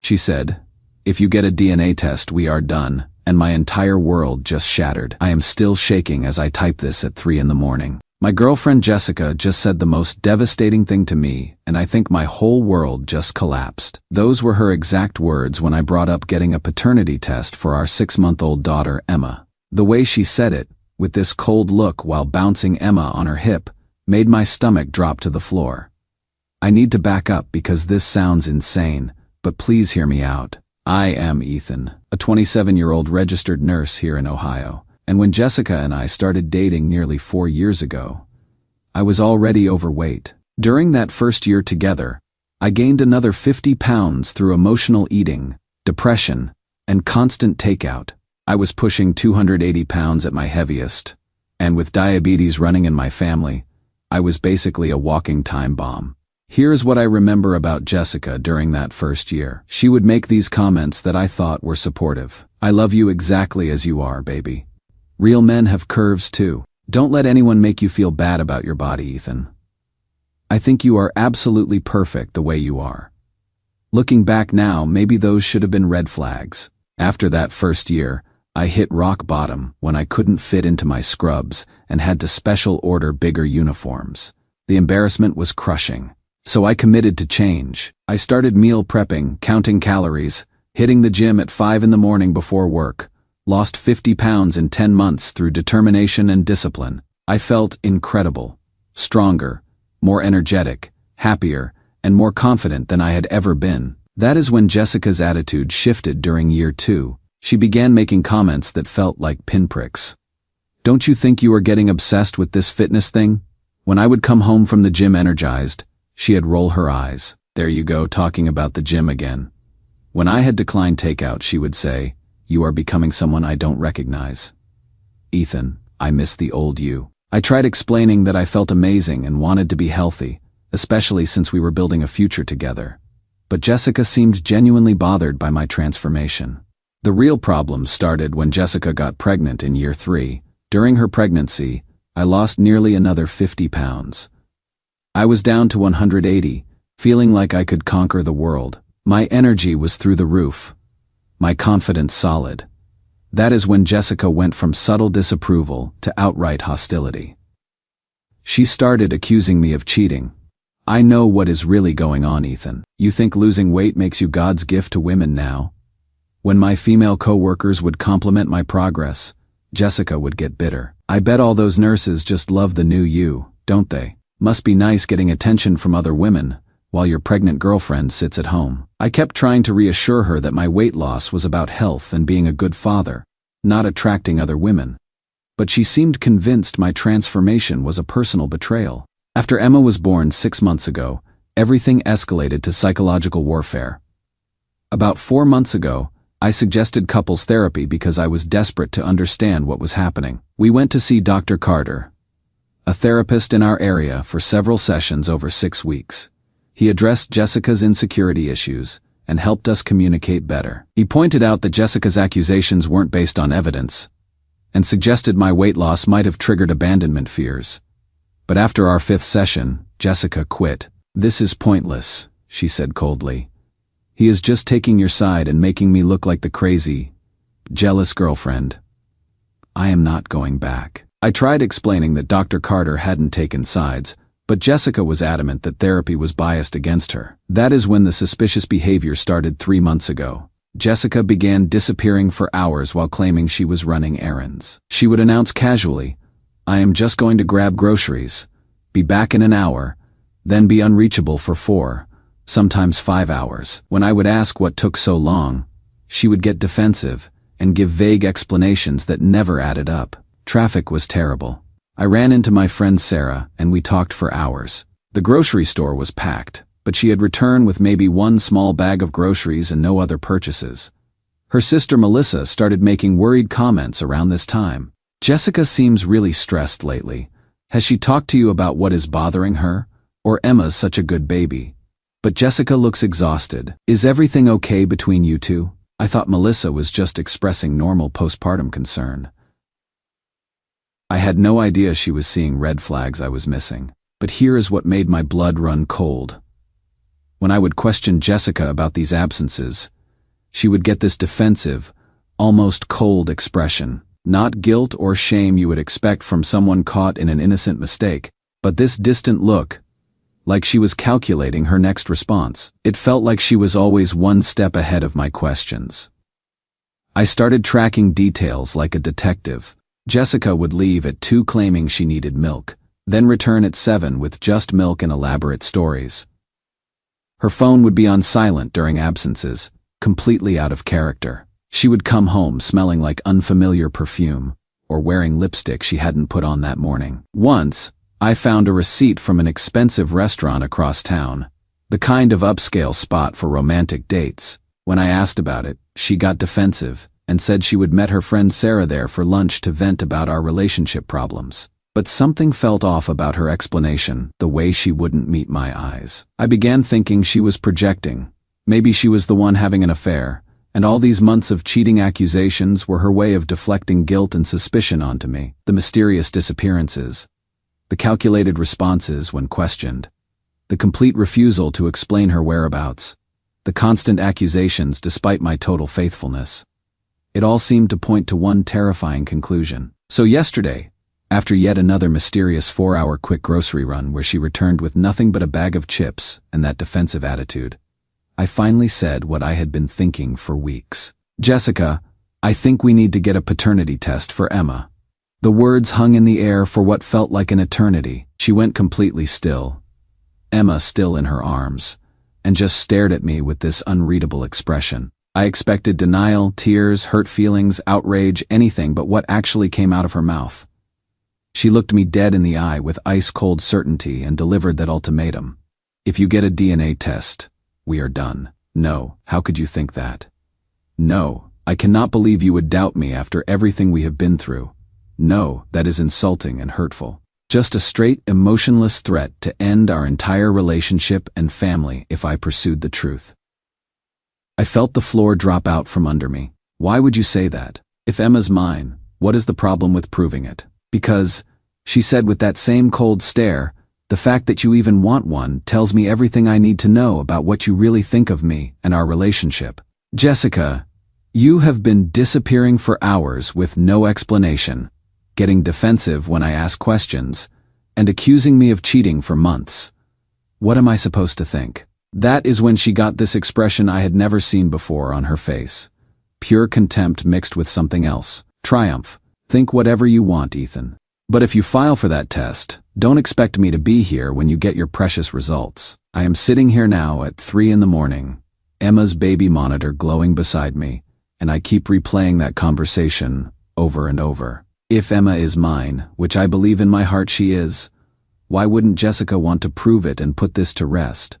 She said, "If you get a DNA test, we are done," and my entire world just shattered. I am still shaking as I type this at 3 in the morning. My girlfriend Jessica just said the most devastating thing to me, and I think my whole world just collapsed. Those were her exact words when I brought up getting a paternity test for our 6-month-old daughter, Emma. The way she said it, with this cold look while bouncing Emma on her hip, made my stomach drop to the floor. I need to back up because this sounds insane, but please hear me out. I am Ethan, a 27-year-old registered nurse here in Ohio. And when Jessica and I started dating nearly 4 years ago, I was already overweight. During that first year together, I gained another 50 pounds through emotional eating, depression, and constant takeout. I was pushing 280 pounds at my heaviest, and with diabetes running in my family, I was basically a walking time bomb. Here's what I remember about Jessica during that first year. She would make these comments that I thought were supportive. "I love you exactly as you are, baby. Real men have curves too. Don't let anyone make you feel bad about your body, Ethan. I think you are absolutely perfect the way you are." Looking back now, maybe those should have been red flags. After that first year, I hit rock bottom when I couldn't fit into my scrubs and had to special order bigger uniforms. The embarrassment was crushing. So I committed to change. I started meal prepping, counting calories, hitting the gym at 5 in the morning before work. Lost 50 pounds in 10 months through determination and discipline. I felt incredible, stronger, more energetic, happier, and more confident than I had ever been. That is when Jessica's attitude shifted during year 2. She began making comments that felt like pinpricks. "Don't you think you are getting obsessed with this fitness thing?" When I would come home from the gym energized, she'd roll her eyes. "There you go, talking about the gym again." When I had declined takeout, she would say, "You are becoming someone I don't recognize." "Ethan, I miss the old you." I tried explaining that I felt amazing and wanted to be healthy, especially since we were building a future together. But Jessica seemed genuinely bothered by my transformation. The real problem started when Jessica got pregnant in year 3. During her pregnancy, I lost nearly another 50 pounds. I was down to 180, feeling like I could conquer the world. My energy was through the roof. My confidence solid. That is when Jessica went from subtle disapproval to outright hostility. She started accusing me of cheating. "I know what is really going on, Ethan. You think losing weight makes you God's gift to women now?" When my female co-workers would compliment my progress, Jessica would get bitter. "I bet all those nurses just love the new you, don't they? Must be nice getting attention from other women, while your pregnant girlfriend sits at home." I kept trying to reassure her that my weight loss was about health and being a good father, not attracting other women. But she seemed convinced my transformation was a personal betrayal. After Emma was born 6 months ago, everything escalated to psychological warfare. About 4 months ago, I suggested couples therapy because I was desperate to understand what was happening. We went to see Dr. Carter, a therapist in our area, for several sessions over 6 weeks. He addressed Jessica's insecurity issues and helped us communicate better. He pointed out that Jessica's accusations weren't based on evidence and suggested my weight loss might have triggered abandonment fears. But after our 5th session, Jessica quit. "This is pointless," she said coldly. "He is just taking your side and making me look like the crazy, jealous girlfriend. I am not going back." I tried explaining that Dr. Carter hadn't taken sides, but Jessica was adamant that therapy was biased against her. That is when the suspicious behavior started 3 months ago. Jessica began disappearing for hours while claiming she was running errands. She would announce casually, "I am just going to grab groceries, be back in an hour," then be unreachable for 4, sometimes 5 hours. When I would ask what took so long, she would get defensive and give vague explanations that never added up. Traffic was terrible. I ran into my friend Sarah and we talked for hours. The grocery store was packed, but she had returned with maybe 1 small bag of groceries and no other purchases. Her sister Melissa started making worried comments around this time. "Jessica seems really stressed lately. Has she talked to you about what is bothering her? Or Emma's such a good baby. But Jessica looks exhausted. Is everything okay between you two?" I thought Melissa was just expressing normal postpartum concern. I had no idea she was seeing red flags I was missing. But here is what made my blood run cold. When I would question Jessica about these absences, she would get this defensive, almost cold expression. Not guilt or shame you would expect from someone caught in an innocent mistake, but this distant look, like she was calculating her next response. It felt like she was always one step ahead of my questions. I started tracking details like a detective. Jessica would leave at 2 claiming she needed milk, then return at 7 with just milk and elaborate stories. Her phone would be on silent during absences, completely out of character. She would come home smelling like unfamiliar perfume, or wearing lipstick she hadn't put on that morning. Once, I found a receipt from an expensive restaurant across town, the kind of upscale spot for romantic dates. When I asked about it, she got defensive and said she would met her friend Sarah there for lunch to vent about our relationship problems. But something felt off about her explanation, the way she wouldn't meet my eyes. I began thinking she was projecting. Maybe she was the one having an affair, and all these months of cheating accusations were her way of deflecting guilt and suspicion onto me. The mysterious disappearances, the calculated responses when questioned, the complete refusal to explain her whereabouts, the constant accusations despite my total faithfulness. It all seemed to point to one terrifying conclusion. So yesterday, after yet another mysterious 4-hour quick grocery run where she returned with nothing but a bag of chips and that defensive attitude, I finally said what I had been thinking for weeks. Jessica, I think we need to get a paternity test for Emma. The words hung in the air for what felt like an eternity. She went completely still, Emma still in her arms, and just stared at me with this unreadable expression. I expected denial, tears, hurt feelings, outrage, anything but what actually came out of her mouth. She looked me dead in the eye with ice-cold certainty and delivered that ultimatum. If you get a DNA test, we are done. No, how could you think that? No, I cannot believe you would doubt me after everything we have been through. No, that is insulting and hurtful. Just a straight, emotionless threat to end our entire relationship and family if I pursued the truth. I felt the floor drop out from under me. Why would you say that? If Emma's mine, what is the problem with proving it? Because, she said with that same cold stare, the fact that you even want one tells me everything I need to know about what you really think of me and our relationship. Jessica, you have been disappearing for hours with no explanation, getting defensive when I ask questions, and accusing me of cheating for months. What am I supposed to think? That is when she got this expression I had never seen before on her face. Pure contempt mixed with something else. Triumph. Think whatever you want, Ethan. But if you file for that test, don't expect me to be here when you get your precious results. I am sitting here now at 3 in the morning, Emma's baby monitor glowing beside me, and I keep replaying that conversation over and over. If Emma is mine, which I believe in my heart she is, why wouldn't Jessica want to prove it and put this to rest?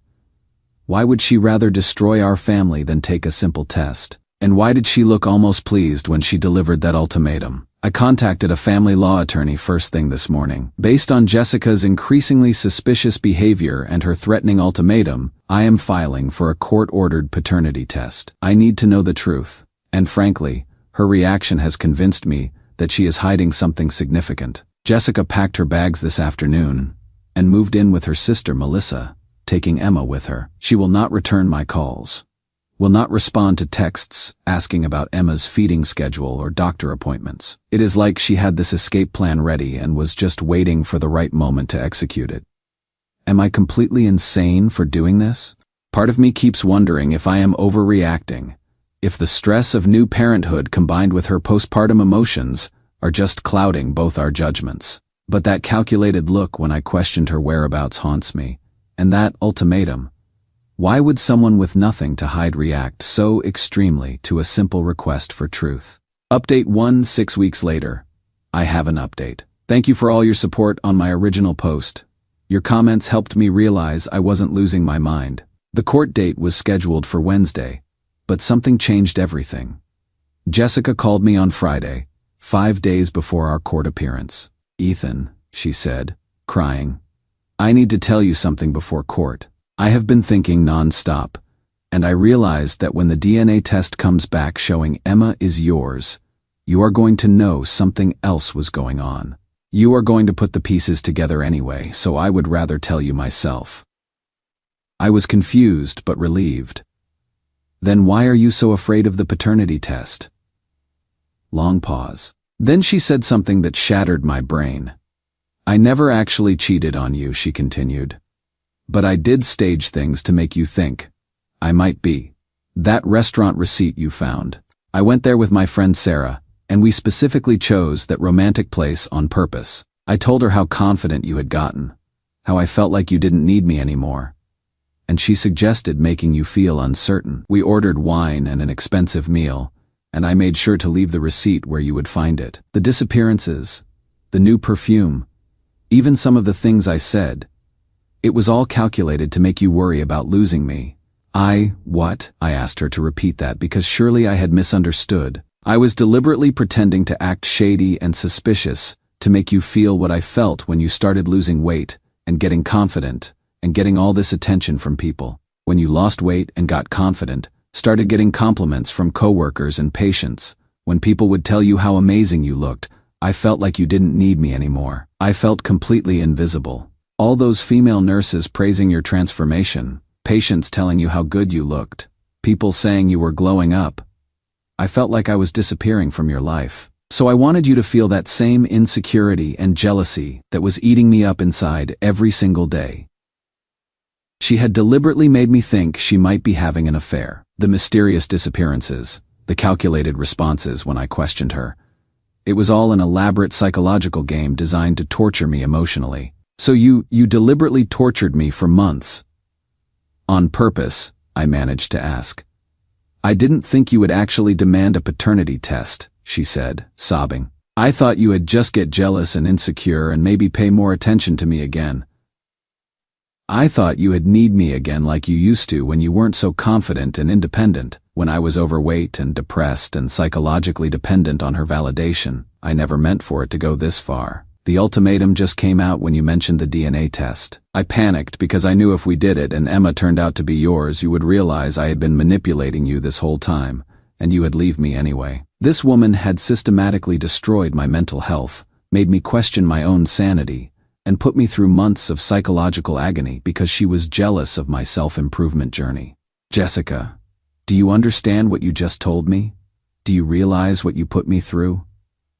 Why would she rather destroy our family than take a simple test? And why did she look almost pleased when she delivered that ultimatum? I contacted a family law attorney first thing this morning. Based on Jessica's increasingly suspicious behavior and her threatening ultimatum, I am filing for a court-ordered paternity test. I need to know the truth. And frankly, her reaction has convinced me that she is hiding something significant. Jessica packed her bags this afternoon and moved in with her sister Melissa, taking Emma with her. She will not return my calls, will not respond to texts asking about Emma's feeding schedule or doctor appointments. It is like she had this escape plan ready and was just waiting for the right moment to execute it. Am I completely insane for doing this? Part of me keeps wondering if I am overreacting, if the stress of new parenthood combined with her postpartum emotions are just clouding both our judgments. But that calculated look when I questioned her whereabouts haunts me, and that ultimatum. Why would someone with nothing to hide react so extremely to a simple request for truth? Update 1 6 weeks later. I have an update. Thank you for all your support on my original post. Your comments helped me realize I wasn't losing my mind. The court date was scheduled for Wednesday, but something changed everything. Jessica called me on Friday, 5 days before our court appearance. Ethan, she said, crying, I need to tell you something before court. I have been thinking non-stop, and I realized that when the DNA test comes back showing Emma is yours, you are going to know something else was going on. You are going to put the pieces together anyway, so I would rather tell you myself. I was confused but relieved. Then why are you so afraid of the paternity test? Long pause. Then she said something that shattered my brain. I never actually cheated on you, she continued. But I did stage things to make you think I might be. That restaurant receipt you found. I went there with my friend Sarah, and we specifically chose that romantic place on purpose. I told her how confident you had gotten, how I felt like you didn't need me anymore. And she suggested making you feel uncertain. We ordered wine and an expensive meal, and I made sure to leave the receipt where you would find it. The disappearances, the new perfume, even some of the things I said. It was all calculated to make you worry about losing me. What? I asked her to repeat that because surely I had misunderstood. I was deliberately pretending to act shady and suspicious to make you feel what I felt when you started losing weight and getting confident and getting all this attention from people. When you lost weight and got confident, started getting compliments from coworkers and patients. When people would tell you how amazing you looked, I felt like you didn't need me anymore. I felt completely invisible. All those female nurses praising your transformation, patients telling you how good you looked, people saying you were glowing up. I felt like I was disappearing from your life. So I wanted you to feel that same insecurity and jealousy that was eating me up inside every single day. She had deliberately made me think she might be having an affair. The mysterious disappearances, the calculated responses when I questioned her. It was all an elaborate psychological game designed to torture me emotionally. So you deliberately tortured me for months. On purpose, I managed to ask. I didn't think you would actually demand a paternity test, she said, sobbing. I thought you would just get jealous and insecure and maybe pay more attention to me again. I thought you would need me again like you used to when you weren't so confident and independent, when I was overweight and depressed and psychologically dependent on her validation. I never meant for it to go this far. The ultimatum just came out when you mentioned the DNA test. I panicked because I knew if we did it and Emma turned out to be yours, you would realize I had been manipulating you this whole time, and you would leave me anyway. This woman had systematically destroyed my mental health, made me question my own sanity, and put me through months of psychological agony because she was jealous of my self-improvement journey. Jessica, do you understand what you just told me? Do you realize what you put me through?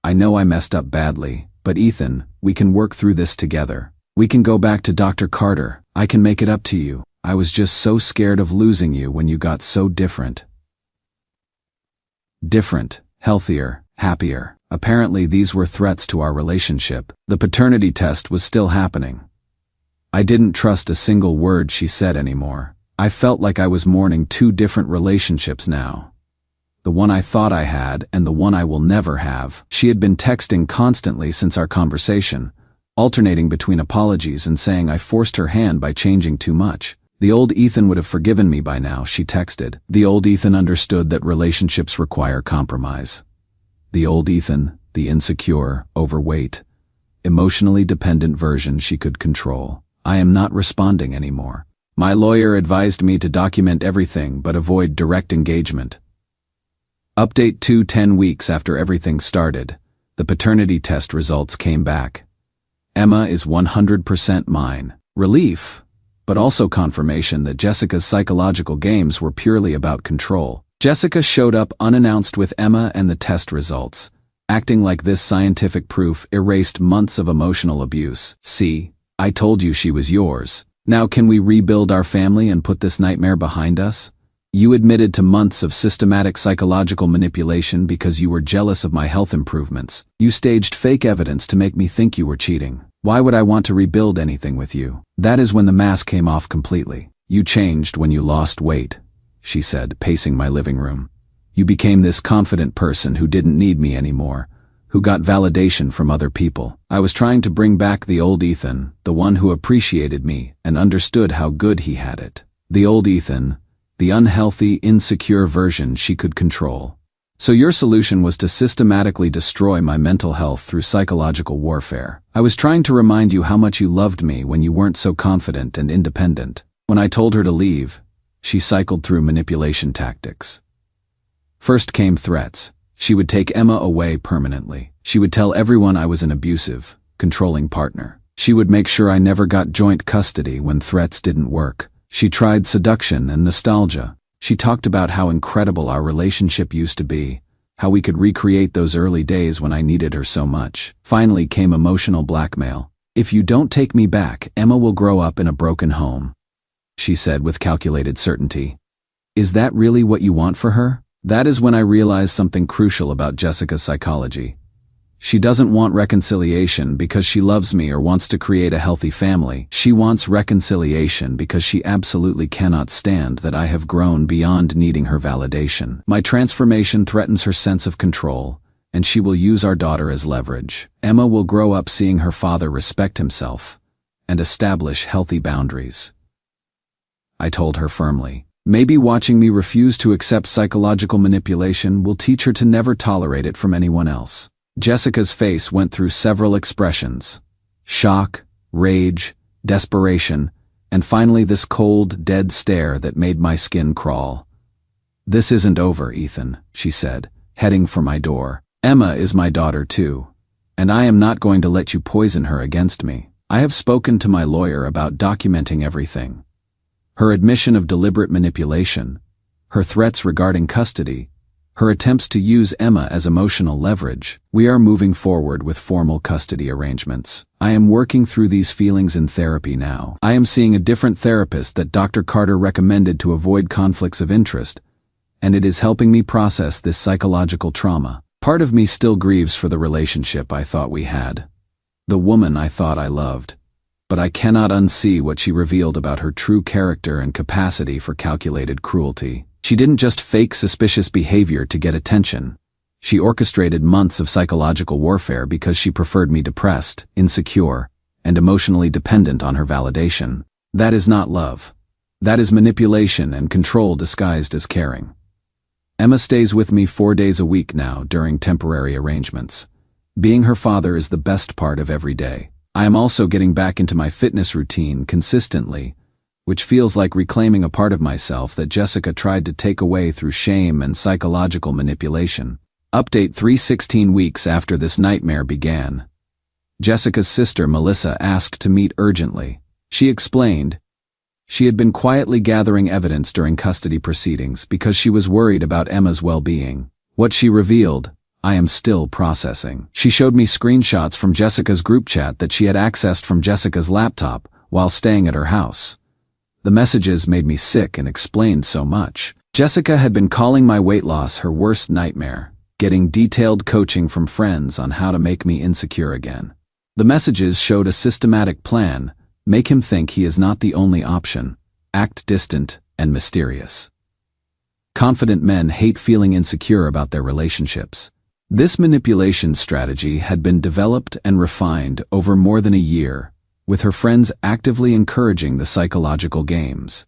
I know I messed up badly, but Ethan, we can work through this together. We can go back to Dr. Carter. I can make it up to you. I was just so scared of losing you when you got so different. Different, healthier, happier. Apparently these were threats to our relationship. The paternity test was still happening. I didn't trust a single word she said anymore. I felt like I was mourning two different relationships now. The one I thought I had and the one I will never have. She had been texting constantly since our conversation, alternating between apologies and saying I forced her hand by changing too much. The old Ethan would have forgiven me by now, she texted. The old Ethan understood that relationships require compromise. The old Ethan, the insecure, overweight, emotionally dependent version she could control. I am not responding anymore. My lawyer advised me to document everything but avoid direct engagement. Update 10 weeks after everything started. The paternity test results came back. Emma is 100% mine. Relief, but also confirmation that Jessica's psychological games were purely about control. Jessica showed up unannounced with Emma and the test results, acting like this scientific proof erased months of emotional abuse. See, I told you she was yours. Now can we rebuild our family and put this nightmare behind us? You admitted to months of systematic psychological manipulation because you were jealous of my health improvements. You staged fake evidence to make me think you were cheating. Why would I want to rebuild anything with you? That is when the mask came off completely. You changed when you lost weight, she said, pacing my living room. You became this confident person who didn't need me anymore, who got validation from other people. I was trying to bring back the old Ethan, the one who appreciated me and understood how good he had it. The old Ethan, the unhealthy, insecure version she could control. So your solution was to systematically destroy my mental health through psychological warfare. I was trying to remind you how much you loved me when you weren't so confident and independent. When I told her to leave, she cycled through manipulation tactics. First came threats. She would take Emma away permanently. She would tell everyone I was an abusive, controlling partner. She would make sure I never got joint custody when threats didn't work. She tried seduction and nostalgia. She talked about how incredible our relationship used to be, how we could recreate those early days when I needed her so much. Finally came emotional blackmail. "If you don't take me back, Emma will grow up in a broken home," she said with calculated certainty. "Is that really what you want for her?" That is when I realized something crucial about Jessica's psychology. She doesn't want reconciliation because she loves me or wants to create a healthy family. She wants reconciliation because she absolutely cannot stand that I have grown beyond needing her validation. My transformation threatens her sense of control, and she will use our daughter as leverage. Emma will grow up seeing her father respect himself and establish healthy boundaries. I told her firmly. Maybe watching me refuse to accept psychological manipulation will teach her to never tolerate it from anyone else. Jessica's face went through several expressions: shock, rage, desperation, and finally this cold, dead stare that made my skin crawl. "This isn't over, Ethan," she said, heading for my door. "Emma is my daughter too, and I am not going to let you poison her against me. I have spoken to my lawyer about documenting everything. Her admission of deliberate manipulation, her threats regarding custody, her attempts to use Emma as emotional leverage. We are moving forward with formal custody arrangements. I am working through these feelings in therapy now. I am seeing a different therapist that Dr. Carter recommended to avoid conflicts of interest, and it is helping me process this psychological trauma. Part of me still grieves for the relationship I thought we had, the woman I thought I loved, but I cannot unsee what she revealed about her true character and capacity for calculated cruelty. She didn't just fake suspicious behavior to get attention. She orchestrated months of psychological warfare because she preferred me depressed, insecure, and emotionally dependent on her validation. That is not love. That is manipulation and control disguised as caring. Emma stays with me 4 days a week now during temporary arrangements. Being her father is the best part of every day. I am also getting back into my fitness routine consistently, which feels like reclaiming a part of myself that Jessica tried to take away through shame and psychological manipulation. Update 3:16 weeks after this nightmare began. Jessica's sister Melissa asked to meet urgently. She explained, she had been quietly gathering evidence during custody proceedings because she was worried about Emma's well-being. What she revealed, I am still processing. She showed me screenshots from Jessica's group chat that she had accessed from Jessica's laptop while staying at her house. The messages made me sick and explained so much. Jessica had been calling my weight loss her worst nightmare, getting detailed coaching from friends on how to make me insecure again. The messages showed a systematic plan: make him think he is not the only option, act distant and mysterious. Confident men hate feeling insecure about their relationships. This manipulation strategy had been developed and refined over more than a year, with her friends actively encouraging the psychological games.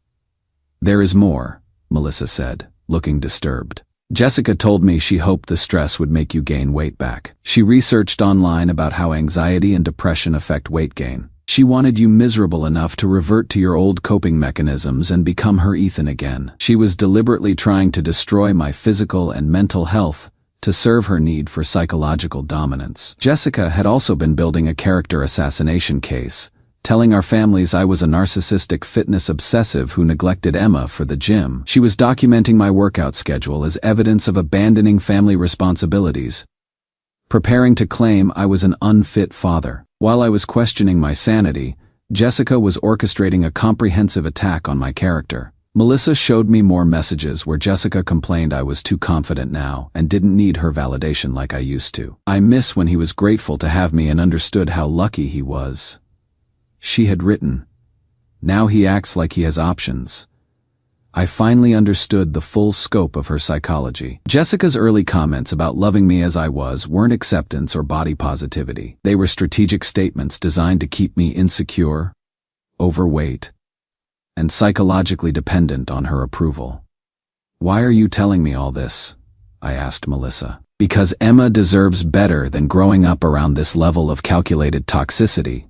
"There is more," Melissa said, looking disturbed. "Jessica told me she hoped the stress would make you gain weight back. She researched online about how anxiety and depression affect weight gain. She wanted you miserable enough to revert to your old coping mechanisms and become her Ethan again. She was deliberately trying to destroy my physical and mental health to serve her need for psychological dominance." Jessica had also been building a character assassination case, telling our families I was a narcissistic fitness obsessive who neglected Emma for the gym. She was documenting my workout schedule as evidence of abandoning family responsibilities, preparing to claim I was an unfit father. While I was questioning my sanity, Jessica was orchestrating a comprehensive attack on my character. Melissa showed me more messages where Jessica complained I was too confident now and didn't need her validation like I used to. "I miss when he was grateful to have me and understood how lucky he was," she had written. "Now he acts like he has options." I finally understood the full scope of her psychology. Jessica's early comments about loving me as I was weren't acceptance or body positivity. They were strategic statements designed to keep me insecure, overweight, and psychologically dependent on her approval. "Why are you telling me all this?" I asked Melissa. "Because Emma deserves better than growing up around this level of calculated toxicity,"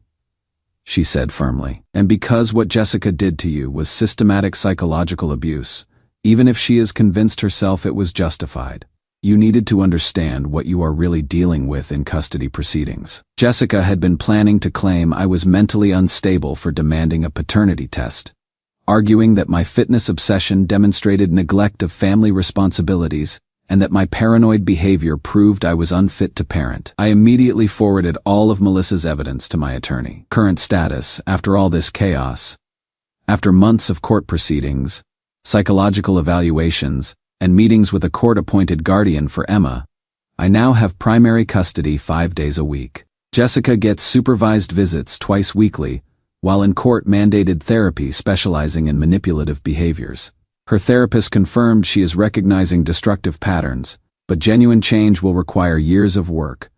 she said firmly. "And because what Jessica did to you was systematic psychological abuse, even if she has convinced herself it was justified. You needed to understand what you are really dealing with in custody proceedings." Jessica had been planning to claim I was mentally unstable for demanding a paternity test, arguing that my fitness obsession demonstrated neglect of family responsibilities and that my paranoid behavior proved I was unfit to parent. I immediately forwarded all of Melissa's evidence to my attorney. Current status, after all this chaos. After months of court proceedings, psychological evaluations, and meetings with a court-appointed guardian for Emma, I now have primary custody 5 days a week. Jessica gets supervised visits twice weekly, while in court-mandated therapy specializing in manipulative behaviors. Her therapist confirmed she is recognizing destructive patterns, but genuine change will require years of work.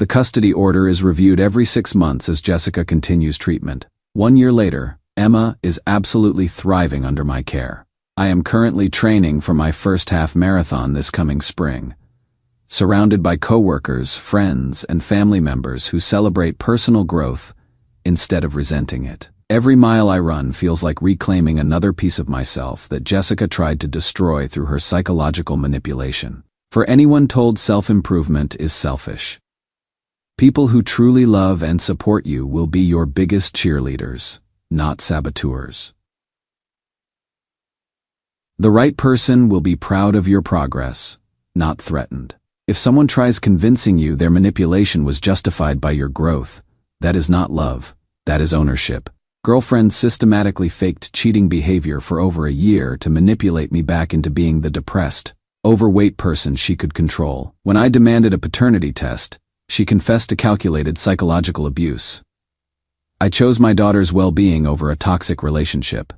The custody order is reviewed every 6 months as Jessica continues treatment. 1 year later, Emma is absolutely thriving under my care. I am currently training for my first half marathon this coming spring, surrounded by coworkers, friends, and family members who celebrate personal growth instead of resenting it. Every mile I run feels like reclaiming another piece of myself that Jessica tried to destroy through her psychological manipulation. For anyone told self-improvement is selfish, people who truly love and support you will be your biggest cheerleaders, not saboteurs. The right person will be proud of your progress, not threatened. If someone tries convincing you their manipulation was justified by your growth, that is not love, that is ownership. Girlfriend systematically faked cheating behavior for over a year to manipulate me back into being the depressed, overweight person she could control. When I demanded a paternity test, she confessed to calculated psychological abuse. I chose my daughter's well-being over a toxic relationship.